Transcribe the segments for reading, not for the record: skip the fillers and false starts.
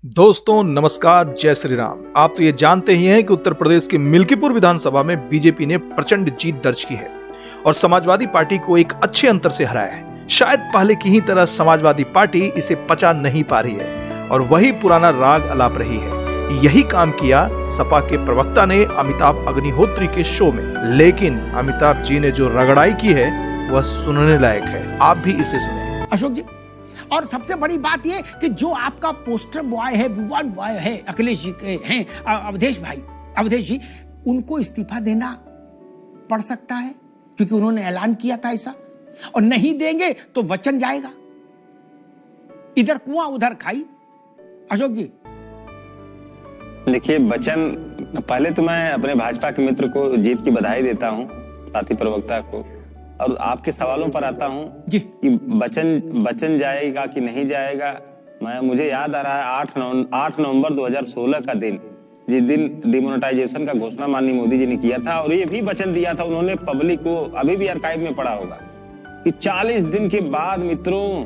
दोस्तों नमस्कार, जय श्री राम। आप तो ये जानते ही हैं कि उत्तर प्रदेश के मिल्कीपुर विधानसभा में बीजेपी ने प्रचंड जीत दर्ज की है और समाजवादी पार्टी को एक अच्छे अंतर से हराया है। शायद पहले की ही तरह समाजवादी पार्टी इसे पचा नहीं पा रही है और वही पुराना राग अलाप रही है। यही काम किया सपा के प्रवक्ता ने अमिताभ अग्निहोत्री के शो में, लेकिन अमिताभ जी ने जो रगड़ाई की है वह सुनने लायक है। आप भी इसे सुने। अशोक जी, और सबसे बड़ी बात ये कि जो आपका पोस्टर बॉय है, विवाद बॉय है, अखिलेश जी के हैं, अवधेश जी, उनको इस्तीफा देना पड़ सकता है क्योंकि उन्होंने ऐलान किया था ऐसा, और नहीं देंगे तो वचन जाएगा। इधर कुआं उधर खाई। अशोक जी देखिए, वचन, पहले तो मैं अपने भाजपा के मित्र को जीत की बधाई देता हूं, साथी प्रवक्ता को, और आपके सवालों पर आता हूं जी कि वचन जाएगा कि नहीं जाएगा। मुझे याद आ रहा है 8 नवंबर 2016 का दिन, जिस दिन डिमोनेटाइजेशन का घोषणा माननीय मोदी जी ने किया था, और ये भी वचन दिया था उन्होंने पब्लिक को, अभी भी आर्काइव में पड़ा होगा, कि 40 दिन के बाद मित्रों,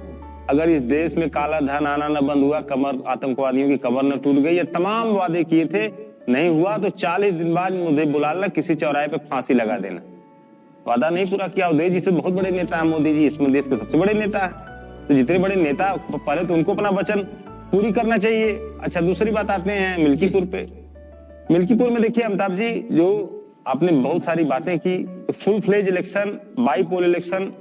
अगर इस देश में काला धन आना न बंद हुआ, कमर आतंकवादियों की कमर न टूट गई, ये तमाम वादे किए थे, नहीं हुआ तो 40 दिन बाद मुझे बुला लेना, किसी चौराहे पे फांसी लगा देना। वादा नहीं पूरा किया। अवधेश जी से बहुत बड़े नेता है मोदी जी, इसमें देश के सबसे बड़े नेता है, तो जितने बड़े नेता, पहले तो उनको अपना वचन पूरी करना चाहिए। अच्छा, दूसरी बात आते हैं मिल्कीपुर पे। मिल्कीपुर में देखिए अमिताभ जी, जो आपने बहुत सारी बातें की, तो full fledge election, bypoll election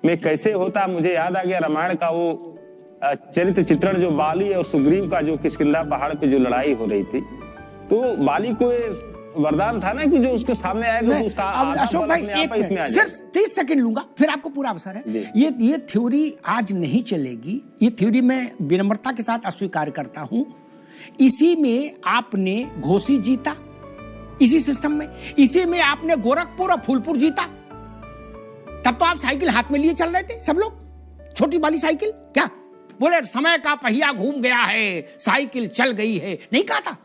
में कैसे होता, मुझे याद आ गया रामायण का वो चरित्र चित्रण, जो बाली और सुग्रीव का, जो किष्किंधा पहाड़ पे जो लड़ाई हो रही थी, तो बाली को वरदान था ना कि जो उसके सामने आएगा तो उसका अशोक भाई सिर्फ 30 सेकंड लूंगा, फिर आपको पूरा अवसर है। ये थ्योरी आज नहीं चलेगी। ये थ्योरी मैं विनम्रता के साथ अस्वीकार करता हूं। इसी में आपने घोसी जीता, इसी सिस्टम में, इसी में आपने गोरखपुर और फूलपुर जीता। तब तो आप साइकिल हाथ में लिए चल रहे थे सब लोग, छोटी वाली साइकिल। क्या बोले, समय का पहिया घूम गया है, साइकिल चल गई है, नहीं कहा था?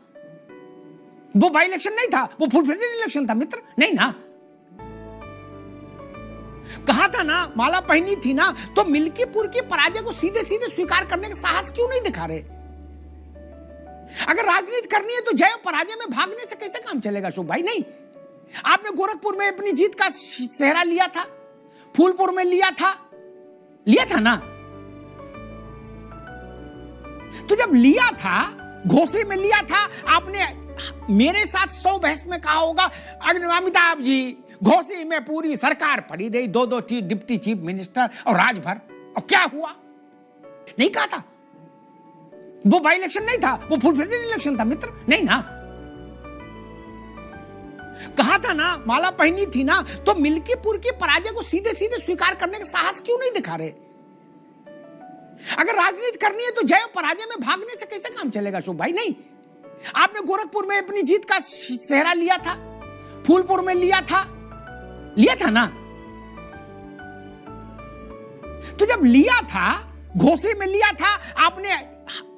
वो बाई इलेक्शन नहीं था, वो फुल फ्लेज इलेक्शन था मित्र, नहीं ना? कहा था ना, माला पहनी थी ना, तो मिल्कीपुर की पराजय को सीधे सीधे स्वीकार करने का साहस क्यों नहीं दिखा रहे? अगर राजनीति करनी है तो जय पराजय में भागने से कैसे काम चलेगा अशोक भाई? नहीं, आपने गोरखपुर में अपनी जीत का सेहरा लिया था, फूलपुर में लिया था ना? तो जब लिया था, घोसी में लिया था, आपने मेरे साथ 100 बहस में कहा होगा, अमिताभ जी, घोसी में पूरी सरकार पड़ी रही, 2 डिप्टी चीफ मिनिस्टर और राजभर, और क्या हुआ? नहीं कहा था? वो बाई इलेक्शन नहीं था, वो फुल फ्लेज इलेक्शन था मित्र, नहीं ना? कहा था ना, माला पहनी थी ना, तो मिल्कीपुर की पराजय को सीधे सीधे स्वीकार करने का साहस क्यों नहीं दिखा रहे? अगर राजनीति करनी है तो जय पराजय में भागने से कैसे काम चलेगा अशोक भाई? नहीं, आपने गोरखपुर में अपनी जीत का सेहरा लिया था, फूलपुर में लिया था ना? तो जब लिया था, घोसी में लिया था, आपने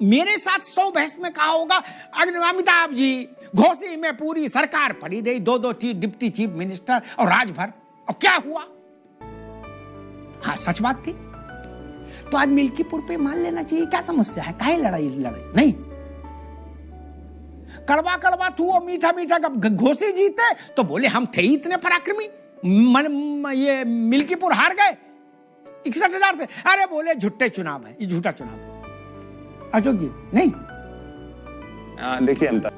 मेरे साथ 100 बहस में कहा होगा, अमिताभ जी, घोसी में पूरी सरकार पड़ी रही, 2 डिप्टी चीफ मिनिस्टर और राजभर, और क्या हुआ? हाँ, सच बात थी। तो आज मिल्कीपुर पे मान लेना चाहिए, क्या समस्या है? काहे लड़ाई नहीं? कड़वा कड़वा तू और मीठा मीठा का घोसी जीते तो बोले हम थे ही इतने पराक्रमी, ये मिल्कीपुर हार गए 61,000 से। अरे बोले झूठे चुनाव है, ये झूठा चुनाव है। अशोक जी नहीं, देखिए अमिताभ